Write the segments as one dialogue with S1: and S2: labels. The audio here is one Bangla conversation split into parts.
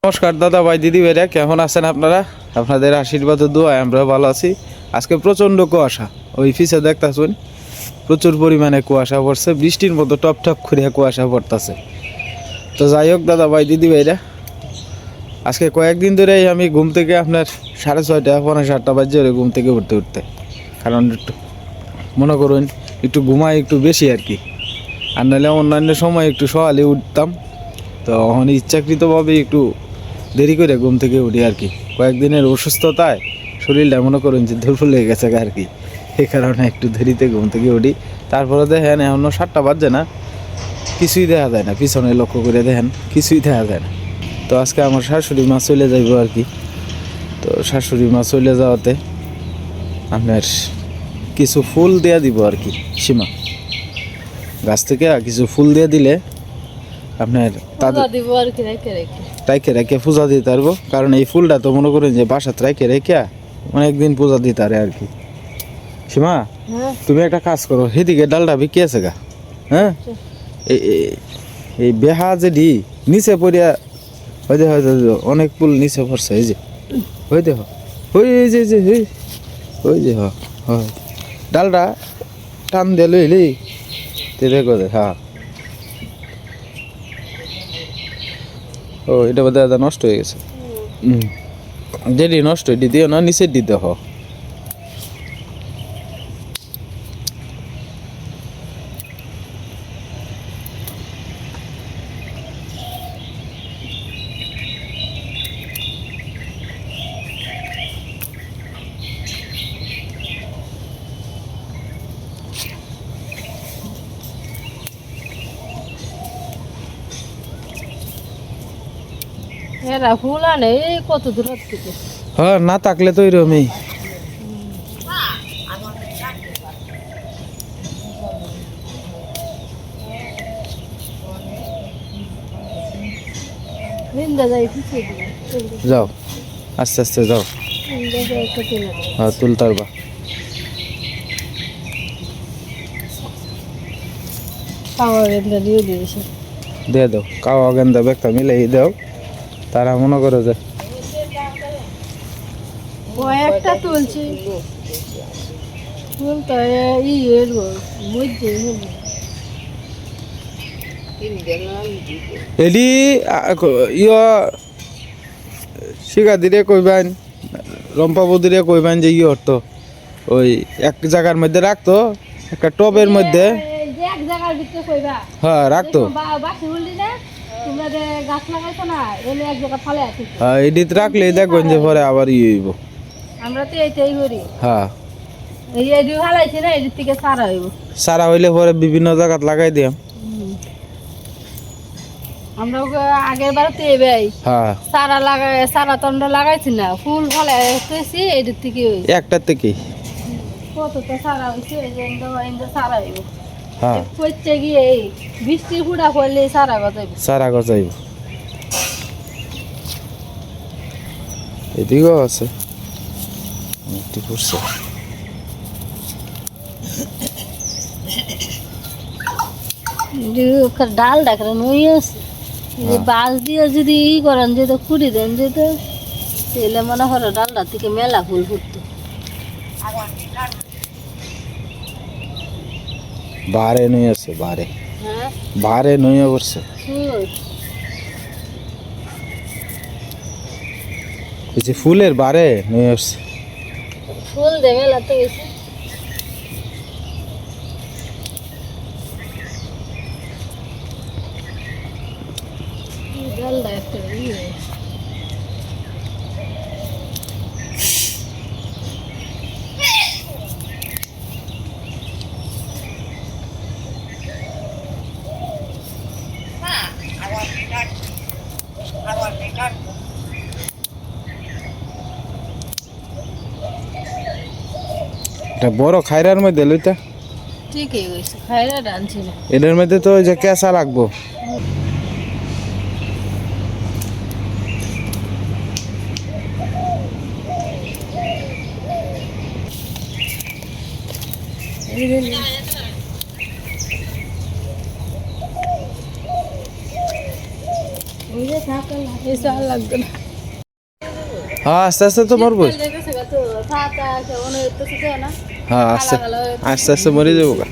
S1: নমস্কার দাদা ভাই দিদি ভাইরা, কেমন আছেন আপনারা? আপনাদের আশীর্বাদ ও দোয়ায় আমরা ভালো আছি। আজকে প্রচণ্ড কুয়াশা, ওই পিছে দেখতেছেন প্রচুর পরিমাণে কুয়াশা পড়ছে, বৃষ্টির মতো টপ টপ করে কুয়াশা পড়তেছে। তো যাই হোক দাদা ভাই দিদি ভাইরা, আজকে কয়েকদিন ধরেই আমি ঘুম থেকে আপনার 6:30 পৌনে 7টা বাজে ঘুম থেকে উঠতে কারণ একটু মনে করুন একটু ঘুমাই একটু বেশি আর কি। আর নাহলে অন্যান্য সময় একটু সকালে উঠতাম, তো এখন ইচ্ছাকৃতভাবে একটু দেরি করে ঘুম থেকে উঠি আর কি। কয়েকদিনের অসুস্থতায় শরীরটা মনে করুন যে দুর্বল হয়ে গেছে আর কি, এই কারণে একটু দেরিতে ঘুম থেকে উঠি। তারপরে দেখেন এখনও 7টা বাজছে না, কিছুই দেখা যায় না, পিছনে লক্ষ্য করে দেখেন কিছুই দেখা যায় না। তো আজকে আমার শাশুড়ি মা চলে যাইব আর কি। তো শাশুড়ি মা চলে যাওয়াতে আপনার কিছু ফুল দেয়া দিব আর কি, সীমা গাছ থেকে কিছু ফুল দিয়ে দিলে আপনার তাদের রাইখে রেখে পূজা দিতে পারবো। কারণ এই ফুলটা তো মনে করেন যে বাসাত রাইখে রেখে অনেকদিন পূজা দিতে পারে আর কি। সীমা, তুমি একটা কাজ করো, সেদিকে ডালটা বিকি আছে গা, হ্যাঁ এই বেহা যে নিচে পড়িয়া হয়ে দেখ অনেক ফুল নিচে পড়ছে, এই যে হয়ে দেখ ওই যে ওই যে হয় ডালটা টান দিয়ে লইলি তে দেখো হ্যাঁ। ও এটা বোধ হয় নষ্ট হয়ে গেছে। যেটি নষ্ট এটি দিও না, নিচের দিতে হ।
S2: এরা ফুল আনে কত দূর থেকে,
S1: হ্যাঁ না থাকলে তো এরকমই। যাও আস্তে আস্তে যাও, হ্যাঁ তুলতার বা দিয়ে দাও, কাওয়া গেন্দা ব্যাগটা মিলে দাও। তারা মনে করে যে
S2: একটা তুলছি তুলতে
S1: এডি ইয় শিখা দিলে কইবেন, রম্পা বদিরে কইবেন যে ইয়ে হতো ওই এক জায়গার মধ্যে রাখতো, একটা টবের মধ্যে হ্যাঁ রাখতো। হ্যাঁ এডিত রাখলে দেখবেন যে পরে আবার ইয়ে হইব।
S2: আমরা তো এইটাই করি।
S1: হ্যাঁ
S2: এই এডি হালাইছি না, এডির থেকে সারা হইব।
S1: সারা হইলে পরে বিভিন্ন জায়গাত লাগাই দিয়াম।
S2: আমরা আগের বার তো এবাই
S1: হ্যাঁ
S2: সারা লাগাই, সারা তন্ড লাগাইছি না, ফুল ফলাইছি এডির থেকে
S1: একটার থেকেই
S2: কতটা সারা হয়েছে, সারা হইব।
S1: হ্যাঁ
S2: করতে গিয়ে বৃষ্টির ফুটা পড়লে সারা গজাইব,
S1: সারা গজাইব। এদিকেও আছে একটি পড়ছে।
S2: ডাল ডাকরা নই আছে, বাঁশ দিয়ে যদি ই করেন যেত খুঁড়ি দেন যেত, তাহলে মনে করো ডালটা থেকে মেলা ফুল ফুটতো।
S1: বারে নই আছে, বারে
S2: হ্যাঁ
S1: বারে নইয়া পড়ছে। এই যে ফুলের বারে নই আসছে,
S2: ফুল দে মেলা তো গেছে। ডালটা একটা ইয়ে
S1: এটা বড় খায়রার মধ্যে লইতা
S2: ঠিকই হয়েছে, খাইরা ডানছি না।
S1: এটার মধ্যে তো ওই যে কেঁচা লাগবো।
S2: বুঝে থাক
S1: হ্যাঁ আস্তে আস্তে তো মরবই। হ্যাঁ আস্তে আস্তে আস্তে মরে যাবো গা।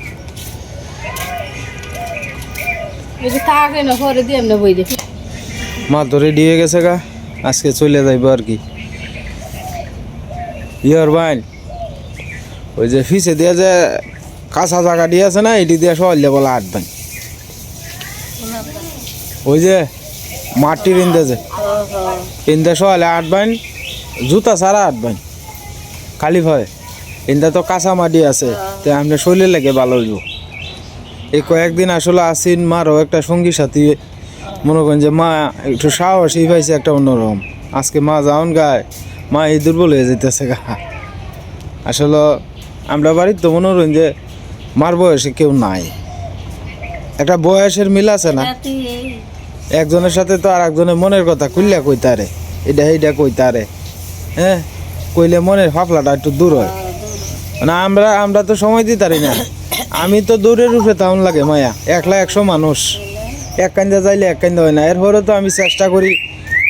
S1: মা তো রেডি হয়ে গেছে গা, আজকে চলে যাইবো আর কি। ইয়ার বাইন ওই যে ফিসে দিয়া যে কাঁচা জায়গা দিয়ে আছে না, এটি দিয়ে সহলে বলা আট বাইন। ওই যে মাটির ইন্দে যে ইন্দে সহলে আট বাইন, জুতা ছাড়া আট বাইন খালি ভয়। ইন্দা তো কাঁচা মাটি আছে, তো আমরা শরীরে লেগে ভালো হইব। এই কয়েকদিন আসলে আসিন মারও একটা সঙ্গী সাথী মনে করেন যে মা একটু সাহসী পাইছে একটা অন্যরকম। আজকে মা যাওন গায়, মা এই দুর্বল হয়ে যেতেছে গা। আসলে আমরা বাড়ির তো মনে করেন যে মার বয়সে কেউ নাই, একটা বয়সের মিল আছে না। একজনের সাথে তো আর একজনের মনের কথা খুললে কইতারে, এটা এইটা কইতারে, হ্যাঁ কইলে মনের ফাফলাটা একটু দূর হয়। মানে আমরা তো সময় দিতারি না। আমি তো দূরের রূপে তাউন লাগে মায়া, 100 মানুষ এক কান্দা যাইলে এক কান্দা হয় না। এরপরে তো আমি চেষ্টা করি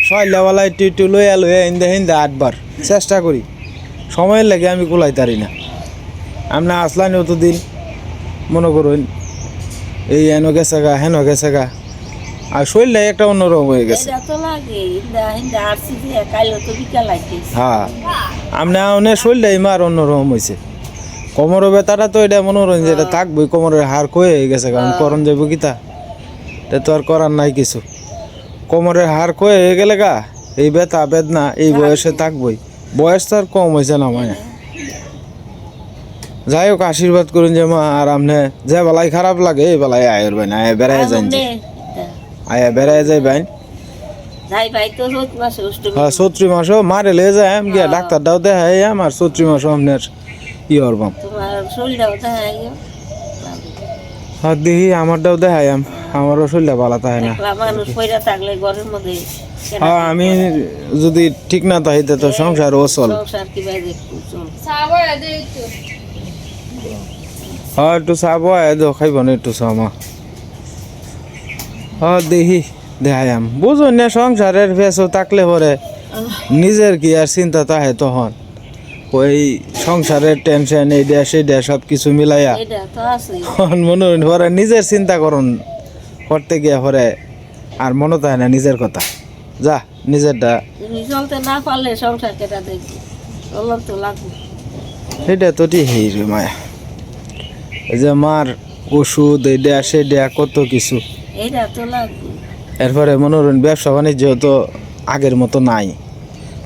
S1: সয়লাওয়ালা একটু একটু লইয়া হিন্দা হিন্দা 8 বার চেষ্টা করি, সময়ের লাগে আমি কুলাইতারি না। আমরা আসলাম অতদিন মনে করুন এই হেন গেছে গা হেন গেছে গা, আর শরীরটা একটা অন্যরকম হয়ে গেছে। হ্যাঁ আমরা অনেক শরীরটাই মার অন্যরকম হয়েছে। কোমরের ব্যথাটা তো এটা মনে করেন যে এটা থাকবোই, কোমরের হাড় ক্ষয়ে গেছে, কারণ করণ যাবো কিতা, এটা তো আর করার নাই কিছু। কোমরের হাড় ক্ষয়ে হয়ে গেলে গা এই ব্যথা বেদনা এই বয়সে থাকবোই। বয়স তো আর কম হয়েছে না মায়া। যাই হোক আশীর্বাদ করুন যে মা আর আমনে যে বেলায় খারাপ লাগে এই বেলায় আয়ের বাইন আয়া বেড়ায় যান, আয়া বেড়ায় যাই বাইন। হ্যাঁ 34 মাসও মারে লে যায় গিয়া ডাক্তারটাও দেখাই আমার 34 মাসও আপনার ই হরবাম। হ্যাঁ দেখি আমারটাও দেখাই, আমারও শরীরটা ভালো থাকে না। হ্যাঁ আমি যদি ঠিক না তাইতে তো সংসার অচল। হ্যাঁ একটু চাব খাইব না একটু চামা। হ্যাঁ দেখি দেখাইম, বুঝুন না সংসারের ফেসও থাকলে পরে নিজের কি আর চিন্তা তাহে তখন ওই সংসারের টেনশন এইটা সেইটা সব কিছু মিলাইয়া মনে পরে নিজের চিন্তা করুন করতে গিয়ে পরে আর মনে থাকে না নিজের কথা। যা নিজেরটা
S2: চলতে না পারলে সংসার কেটা দেখবি, তো লাগবে।
S1: সেইটা তো ঠিকই রে মায়া, এই যে মার ওষুধ এইটা সেইটা কত কিছু,
S2: এইটা তো লাগবে।
S1: এরপরে মনোরঞ্জন ব্যবসা বাণিজ্য তো আগের মতো নাই।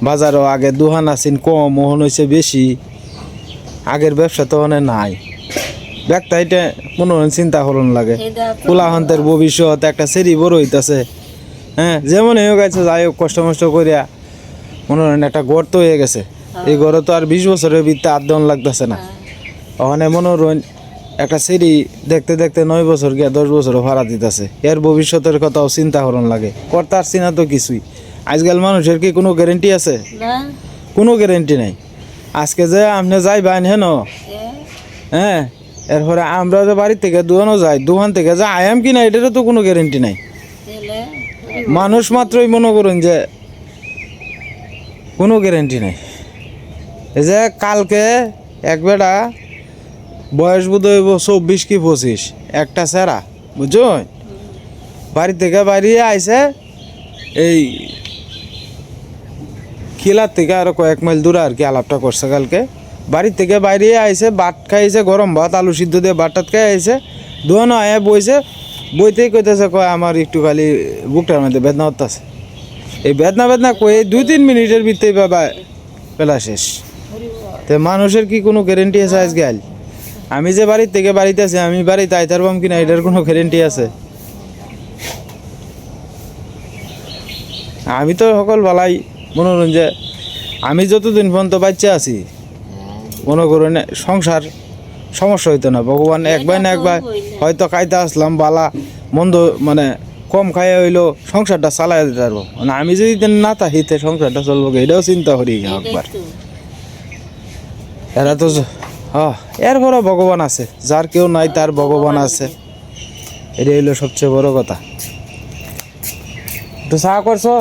S1: বাজারও আগে দোকান আছেন কম, ওহন হয়েছে বেশি। আগের ব্যবসা তো অনেক নাই। ব্যক্তা এটা মনোরঞ্জন চিন্তা করুন লাগে, কোলাহন্তের ভবিষ্যৎ একটা সেরি বড় হইতেছে। হ্যাঁ যেমন হয়ে গেছে, যাই হোক কষ্ট মষ্ট করিয়া মনোরঞ্জন একটা গড় তো হয়ে গেছে। এই গড়ে তো আর 20 বছরের ভিতরে আদন লাগতেছে না। ওখানে মনোরঞ্জন একটা সিঁড়ি দেখতে দেখতে 9 বছর গিয়া 10 বছরও ভাড়া দিতেছে। এর ভবিষ্যতের কথাও চিন্তা করুন লাগে, কর্তার চিনা তো কিছুই। আজকাল মানুষের কি কোনো গ্যারেন্টি আছে? কোনো গ্যারেন্টি নাই। আজকে যে আপনি যাইবেন হেন, হ্যাঁ এরপরে আমরা যে বাড়ির থেকে দোকানও যাই, দোকান থেকে যে আয়াম কিনা এটারও তো কোনো গ্যারেন্টি নাই। মানুষ মাত্রই মনে করুন যে কোনো গ্যারেন্টি নাই। এই যে কালকে এক বেটা বয়স বোধ হইব 24 কি 25, একটা সেরা বুঝুন বাড়ি থেকে বাড়িয়ে আইসে এই কিলার থেকে আরো কয়েক মাইল দূরে আর কি আলাপটা করছে। কালকে বাড়ির থেকে বাইরে আইসে, ভাত খাইছে, গরম ভাত আলু সিদ্ধ দিয়ে ভাত খাই আইসে, দোকানে আয়া বইছে, বইতেই কইতেছে কয় আমার একটু খালি বুকটার মধ্যে বেদনা হতেছে। এই বেদনা কয়ে 2-3 মিনিটের ভিতরেই বাবা পেলা শেষ। তো মানুষের কি কোনো গ্যারেন্টি আছে? আজকাল আমি যে বাড়ির থেকে বাড়িতে আছি, আমি বাড়িতে আইতার পাম কিনা এটার কোনো গ্যারেন্টি আছে? আমি তো সকল ভালাই মনোরঞ্জন, আমি যতদিন পর্যন্ত বাচ্চা আছি মনে করুন সংসার সমস্যা হইতো না। ভগবান একবার না একবার হয়তো খাইতে আসলাম বালা মন্দ, মানে কম খাইয়া হইলো সংসারটা চালাই দিতে পারবো। মানে আমি যদি না তাহিতে সংসারটা চলবো, এটাও চিন্তা করি একবার। এরা তো এরপরে ভগবান আছে, যার কেউ নাই তার ভগবান আছে, এটাই হইলো সবচেয়ে বড় কথা। তো চা করছো?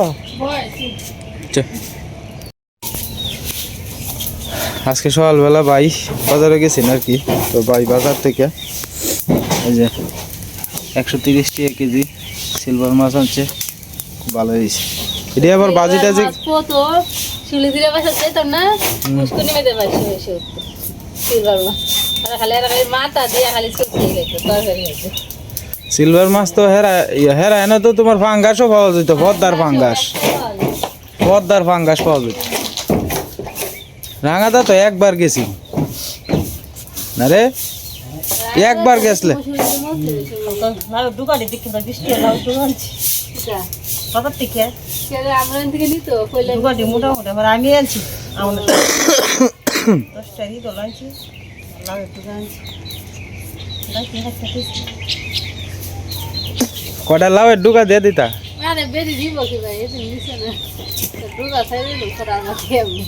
S1: চল। আজকে সকালবেলা ভাই বাজারে গেছেন আর কি। তো ভাই বাজার থেকে এই যে 130 টাকা কেজি সিলভার মাছ আনছে, খুব ভালো হয়েছে। এটা আবার বাজিটা যে
S2: কত শিলি দিলে বাসা যেতাম না মুস্কুনি মেতে পাইছে এসে সিলভার মাছ আর খালি মাথা দিয়ে খালি চুপিয়ে গেছে তরকারি হয়েছে।
S1: সিলভার মাছ তো হেরা এনে তো তোমার ফাঙ্গাসও পাওয়া যেত, পদ্মার ফাঙ্গাস পাওয়া যেত। রাঙাদা তো একবার গেছি না রে, একবার গেছলে
S2: আমি আনছি
S1: কটা লাউয়ের ডুকা দিয়ে দিতা।
S2: আরে বেরি দিব কি ভাই এদিন নিছে না ডুগা ছাইরে লো করা আমাকে আমি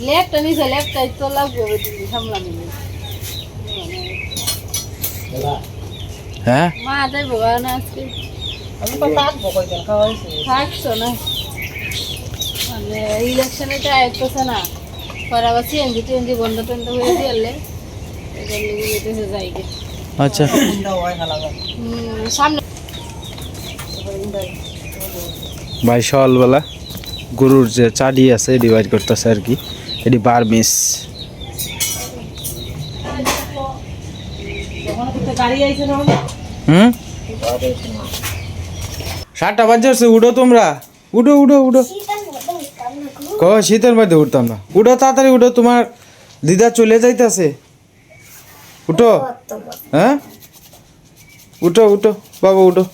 S2: লেপটা নিছে লেপটাই তো লাগবে দিদি সামলামি
S1: হ্যাঁ
S2: মা যাইব না আজকে আমি তো থাকবো কয়দিন খাওয়াইছি থাকছো না মানে ইলেকশনে তো আইতেছে না পরে আবার চেঞ্জি বন্ধ টন্ধ হয়ে গেলে এদের লিগে যেতেছে যাইগে।
S1: আচ্ছা
S2: সামনে
S1: ভাই সকালবেলা গরুর যে চাডি আছে ডিভাইড করতেছে আর কি, এটি বার্মিস। হুম 7টা বাজছে, উঠো তোমরা, উঠো উঠো উঠো। শীতের মধ্যে উঠতাম না, উঠো তাড়াতাড়ি উঠো, তোমার দিদা চলে যাইতেছে। উঠো হ্যাঁ উঠো উঠো বাবা উঠো।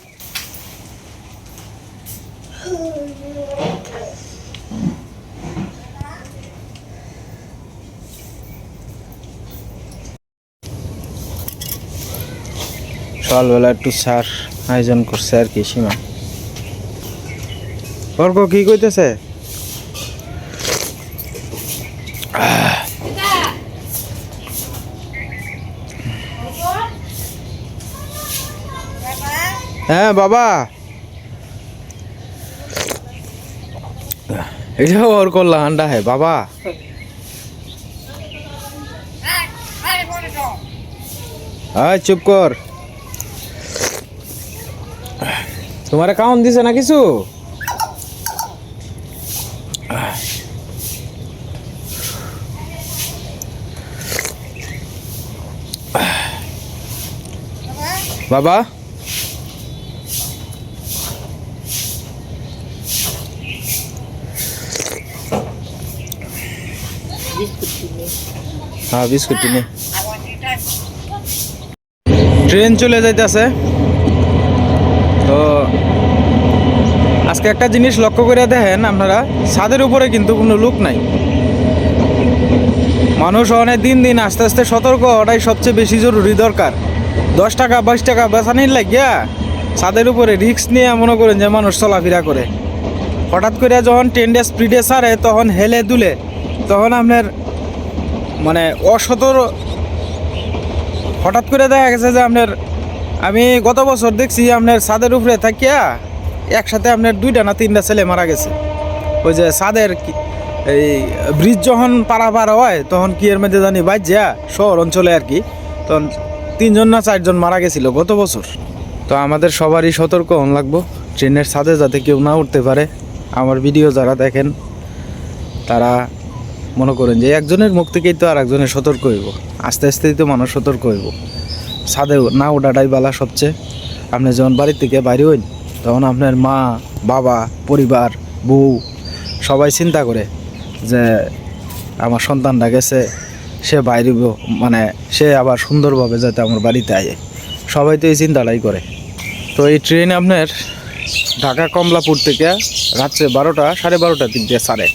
S1: সকালবেলা একটু সার আয়োজন করছে আর কি সীমা। অর্ক কি কইতেছে? হ্যাঁ বাবা, এটা ওর করলা আন্ডা হ্যাঁ বাবা। আয় চুপ কর, তোমারে কাউন দিছে না কিছু? বাবা হ্যাঁ বিস্কুট নে। ট্রেন চলে যাইতেছে। তো আজকে একটা জিনিস লক্ষ্য করে দেখেন আপনারা, ছাদের উপরে কিন্তু কোনো লোক নাই। মানুষ অনেক দিন দিন আস্তে আস্তে সতর্ক হওয়াটাই সবচেয়ে বেশি জরুরি দরকার। 10 টাকা 22 টাকা বেচানির লাগিয়া ছাদের উপরে রিস্ক নিয়ে মনে করেন যে মানুষ চলাফেরা করে। হঠাৎ করে যখন ট্রেনটা স্পিডে ছাড়ে তখন হেলে দুলে, তখন আপনার মানে হঠাৎ করে দেখা গেছে যে আপনার, আমি গত বছর দেখছি আপনার ছাদের উপরে থাকিয়া একসাথে আপনার 2টা না 3টা ছেলে মারা গেছে। ওই যে ছাদের এই ব্রিজ যখন পারাপার হয় তখন কি এর মধ্যে জানি বাজ্যা শহর অঞ্চলে আর কি, তখন 3জন না 4জন মারা গেছিল গত বছর। তো আমাদের সবারই সতর্ক হন লাগবো ট্রেনের ছাদে যাতে কেউ না উঠতে পারে। আমার ভিডিও যারা দেখেন তারা মনে করেন যে একজনের মুখ থেকেই তো আর একজনের সতর্ক হইব, আস্তে আস্তেই তো মানুষ সতর্ক হইব। ছাদে না ওঠাটাই বালা সবচেয়ে। আপনি যখন বাড়ির থেকে বাইরে হইন তখন আপনার মা বাবা পরিবার বউ সবাই চিন্তা করে যে আমার সন্তানটা গেছে, সে বাইরে মানে সে আবার সুন্দরভাবে যাতে আমার বাড়িতে আয়ে, সবাই তো এই চিন্তাটাই করে। তো এই ট্রেন আপনার ঢাকা কমলাপুর থেকে রাত্রে 12টা 12:30 দিক দিয়ে ছাড়ে।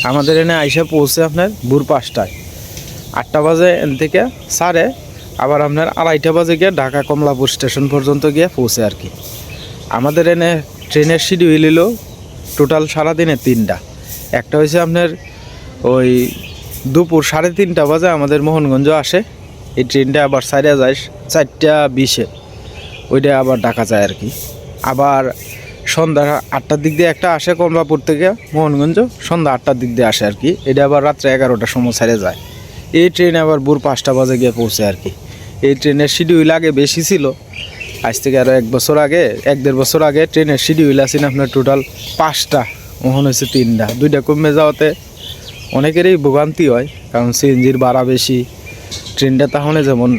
S1: আমাদের এনে আইসা পৌঁছে আপনার ভোর 5টায়, 8টা বাজে এন থেকে ছাড়ে, আবার আপনার 2:30 বাজে গিয়ে ঢাকা কমলাপুর স্টেশন পর্যন্ত গিয়ে পৌঁছে আর কি। আমাদের এনে ট্রেনের শিডিউল হলো টোটাল সারাদিনে 3টা। একটা হয়েছে আপনার ওই দুপুর 3:30 বাজে আমাদের মোহনগঞ্জ আসে, এই ট্রেনটা আবার সাইডে যায় 4টা 20-এ, ওইটা আবার ঢাকা যায় আর কি। আবার সন্ধ্যা 8টার দিক দিয়ে একটা আসে কমলাপুর থেকে মোহনগঞ্জ, সন্ধ্যা 8টার দিক দিয়ে আসে আর কি। এটা আবার রাত্রে 11টার সময় ছেড়ে যায়। এই ট্রেন আবার ভোর 5টা বাজে গিয়ে পৌঁছে আর কি। এই ট্রেনের শিডিউল আগে বেশি ছিল, আজ থেকে আরও 1 বছর আগে 1-1.5 বছর আগে ট্রেনের শিডিউল আছে আপনার টোটাল 5টা, ওখানে হচ্ছে 3টা, 2টা কমে যাওয়াতে অনেকেরই ভোগান্তি হয়, কারণ সিএনজির ভাড়া বেশি। ট্রেনটা তাহলে যেমন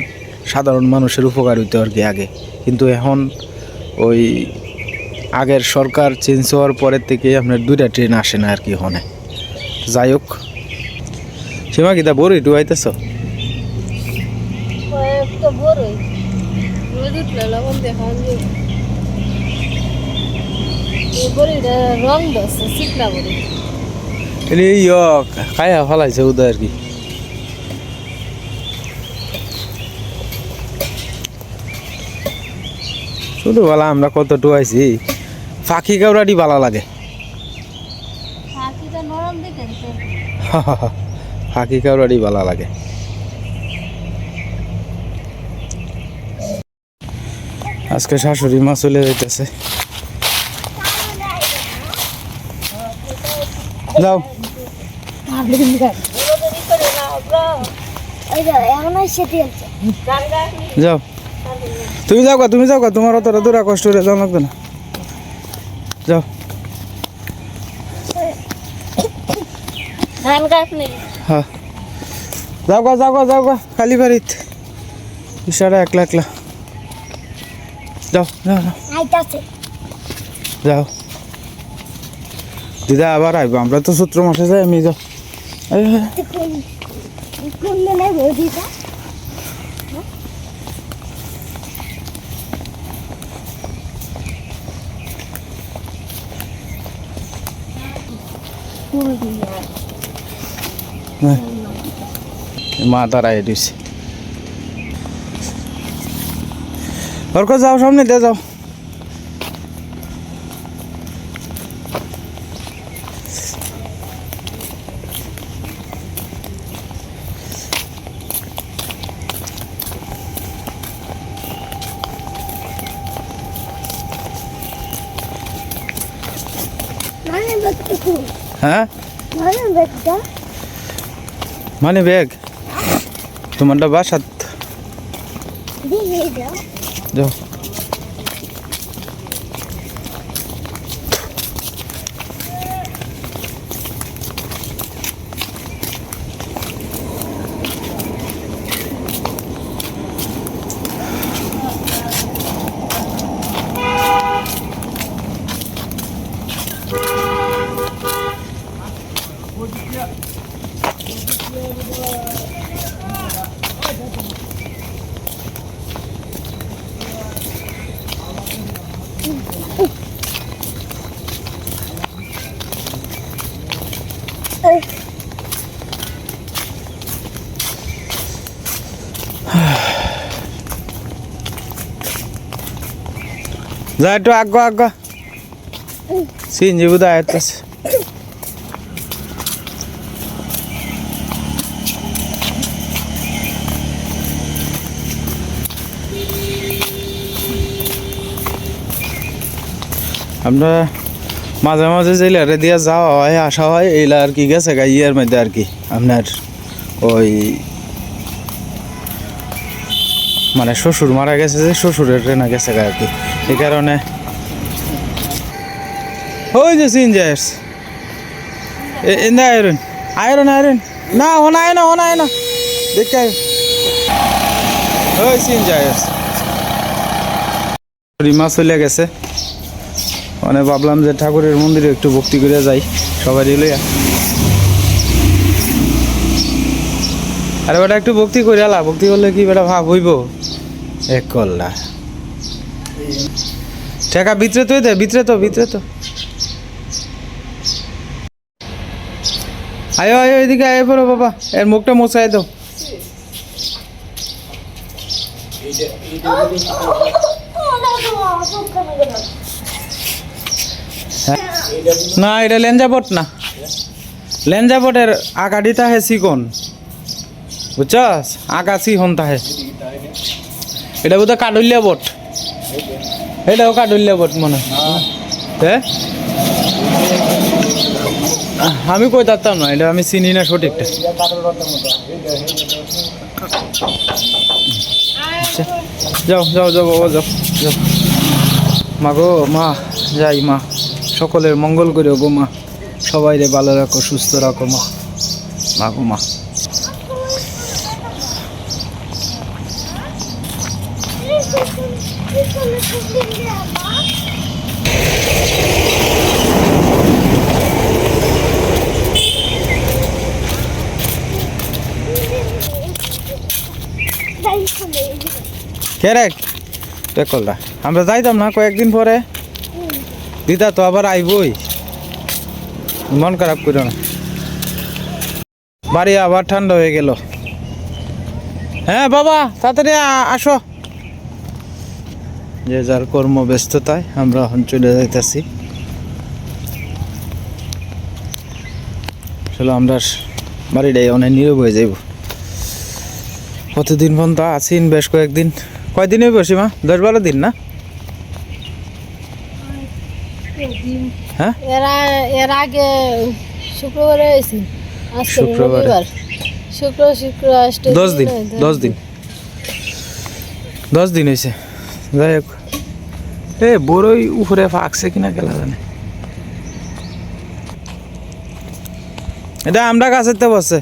S1: সাধারণ মানুষের উপকার হইতো আর কি আগে, কিন্তু এখন ওই আগের সরকার চেঞ্জ হওয়ার পরের থেকে আপনার 2টা ট্রেন আসে না আর কি ওখানে। যাই হোক, সীমা কিতা বড়ি ডুয়াইতেছ?
S2: একটা বড়ই রোদ উঠলে লবণ দেখান যে এই বড়িটা রং বসে চিকনা বড়ি।
S1: খায়া ফলাইছে উদয় আর কি। শুধু বলা আমরা কত ডুয়াইছি, ফাঁকি কাউরাটি ভালো লাগে।
S2: পাখিটা নরম দেখেন তো।
S1: ফাঁকি কাউরাটি ভালো লাগে। আজকে শাশুড়ি মা চলে যাইতেছে। যাও যাও, তুমি যাও গা, তুমি যাও গা, তোমার অতটা দূরা কষ্ট করে যাও লাগবে না, যাও।
S2: ধান গাছ নেই।
S1: হ্যাঁ যাও গা, যাও গা, যাও গা, খালি বাড়িত ইশারা একলা একলা যাও, যাও যাও। দিদা আবার আইব, আমরা তো সূত্র মাসে যাই, আমি যাও। মা দাঁড়াই দিছে, ওর কাছে যাও, সামনে দিয়ে যাও। হ্যাঁ মানে ব্যাগ তোমারটা বাসাত যাও। যা একটু আগ আগ সিনজি বুধ আয়তাছে। আমরা মাঝে মাঝে জেলারে দিয়ে যাওয়া হয় আসা হয়, এইলা আর কি গেছে গা ইয়ের মধ্যে আর কি আপনার ওই মানে শ্বশুর মারা গেছে, যে শ্বশুরের ট্রেনে গেছে গা আর কি, এই কারণে ওই যে সিনজার্স আয়রন আয়রন আয়রন না হোনায় না হোনায় না দেখতে ওই সিনজার্স রিমা চলে গেছে। মানে ভাবলাম যে ঠাকুরের মন্দিরে একটু ভক্তি করে যাই সবাই লইয়া। আরে বেটা একটু ভক্তি করে আলা, ভক্তি করলে কি বেটা ভাব হইব এক করলা ঠেকা ভিতরে তো দে, ভিতরে তো ভিতরে তো আয়ো আয়ো এদিকে আয় পড়ো বাবা, এর মুখটা মোছাই দাও। না এটা লেঞ্জাবট না, লেঞ্জাবটের আগাডিটা হে চিকন বুঝছস, আগা চিহন তাহে এটা বোধহয় কাডুলিয়া বট, এটাও কাডুলিয়া বট মনে হয়। হ্যাঁ আমি কই থাকতাম না, এটা আমি চিনি না সঠিকটা। আচ্ছা, যাও যাও যাও বাবা, যাও যাও। মা গো মা, যাই মা, সকলের মঙ্গল করে গো মা, সবাই রে ভালো রাখো, সুস্থ রাখো মা। মা গো মা। কে রে পেকলটা, আমরা যাইতাম না কয়েকদিন পরে, দিদা তো আবার আইবই, মন খারাপ করো না। বাড়ি আবার ঠান্ডা হয়ে গেল। হ্যাঁ বাবা তাড়াতাড়ি আসো। যে যার কর্মব্যস্ততায় আমরা এখন চলে যাইতেছি। আসলে আমরা বাড়িটাই অনেক নীরব হয়ে যাইব। কতদিন পর্যন্ত আছি, বেশ কয়েকদিন, কয়দিন হয়ে বসি মা, 10-12 দিন না? হ্যাঁ
S2: এর আগে শুক্রবারে হয়েছি,
S1: শুক্রবার,
S2: শুক্র
S1: 10 দিন 10 দিন 10 দিন হয়েছে। যাই হোক, এ বড়ই উপরে ফাঁকছে কিনা গেলা জানে। এটা আমরা গাছেতে বসে।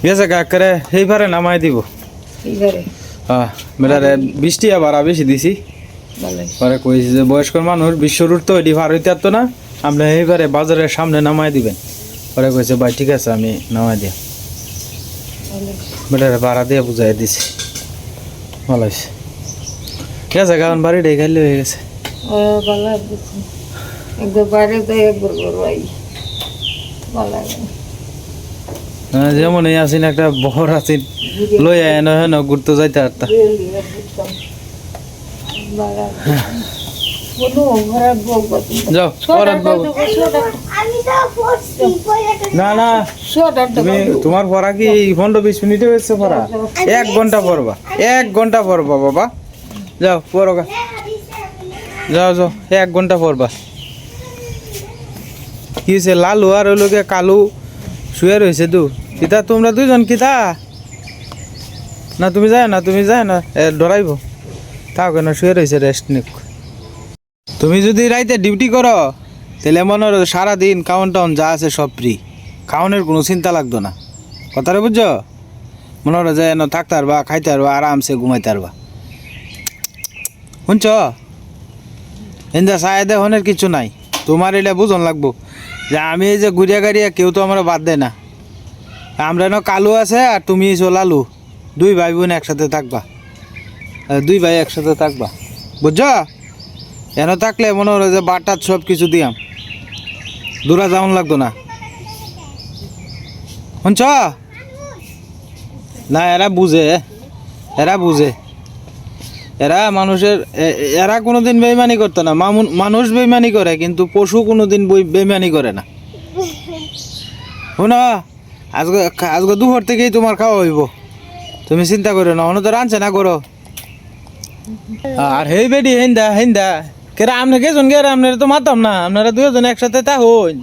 S1: গেছে কাকরে সেইবারে নামাই দিব। হ্যাঁ বেটারে বৃষ্টি আবার বেশি দিছি, পরে কইছি যে বয়স্ক মানুষ বিশ্বরুট তো এটি পার হইতে পারতো না, আপনি এইবারে বাজারের সামনে নামাই দিবেন। পরে কইছে ভাই ঠিক আছে আমি নামাই দিয়া, বেটারে ভাড়া দিয়ে বুঝাই দিছি। ভালো হয়েছে, ঠিক আছে, কারণ বাড়িটাই খাইলে হয়ে গেছে। যেমন এই আছেন একটা বহর আছেন, লই আয় না ঘুরতে যাইতে পারতা। যাও না না, তুমি তোমার পড়া কি 15-20 মিনিটে হয়েছে পড়া? 1 ঘন্টা পড়বা, 1 ঘন্টা পড়বা বাবা। যাও পড়ো, যাও যাও 1 ঘন্টা পড়বা। কি হয়েছে, লালু আর ওই লোকে কালু শুয়ে রয়েছে তো, কিতা তোমরা দুইজন কিতা না, তুমি যায় না, তুমি যায় না, ডরাইব তাও কেন, শুয়ে রয়েছে রেস্ট নিক। তুমি যদি রাইতে ডিউটি করো তাহলে মনে হয় সারাদিন খাওয়ান টাউন যা আছে সব ফ্রি, খাওয়ানোর কোনো চিন্তা লাগতো না। কথাটা বুঝছো? মনে হয় যে থাকতে পারবা, খাইতে পারবা, আরামসে ঘুমাইতে পারবা। শুনছ, এন্দা চায় দেখনের কিছু নাই, তোমার এটা বুঝন লাগবো যে আমি এই যে ঘুরিয়া গাড়িয়া কেউ তো আমরা বাদ দেয় না। আমরা কালু আছে আর তুমি লালু, 2 ভাই বোন একসাথে থাকবা, 2 ভাই একসাথে থাকবা, বুঝছো? এনে থাকলে মনে হলো যে বাটার সব কিছু দিয়াম, দূরা যাওয়ান লাগতো না। শুনছ না, এরা বুঝে, এরা বুঝে, এরা মানুষের, এরা কোনোদিন বেইমানি করতো না। মানুষ বেইমানি করে কিন্তু পশু কোনোদিন বেইমানি করে না। শোনো, আজকে আজকে দুপুর থেকেই তোমার খাওয়া হইব, তুমি চিন্তা করো না, অন্য তো রাঁধছে না করো। আর হেই বেডি হেন্দা হেন্দা কেরা, আপনি কেজন কে, আপনারা তো মাতাম না, আপনারা 2জন একসাথে তা হইন।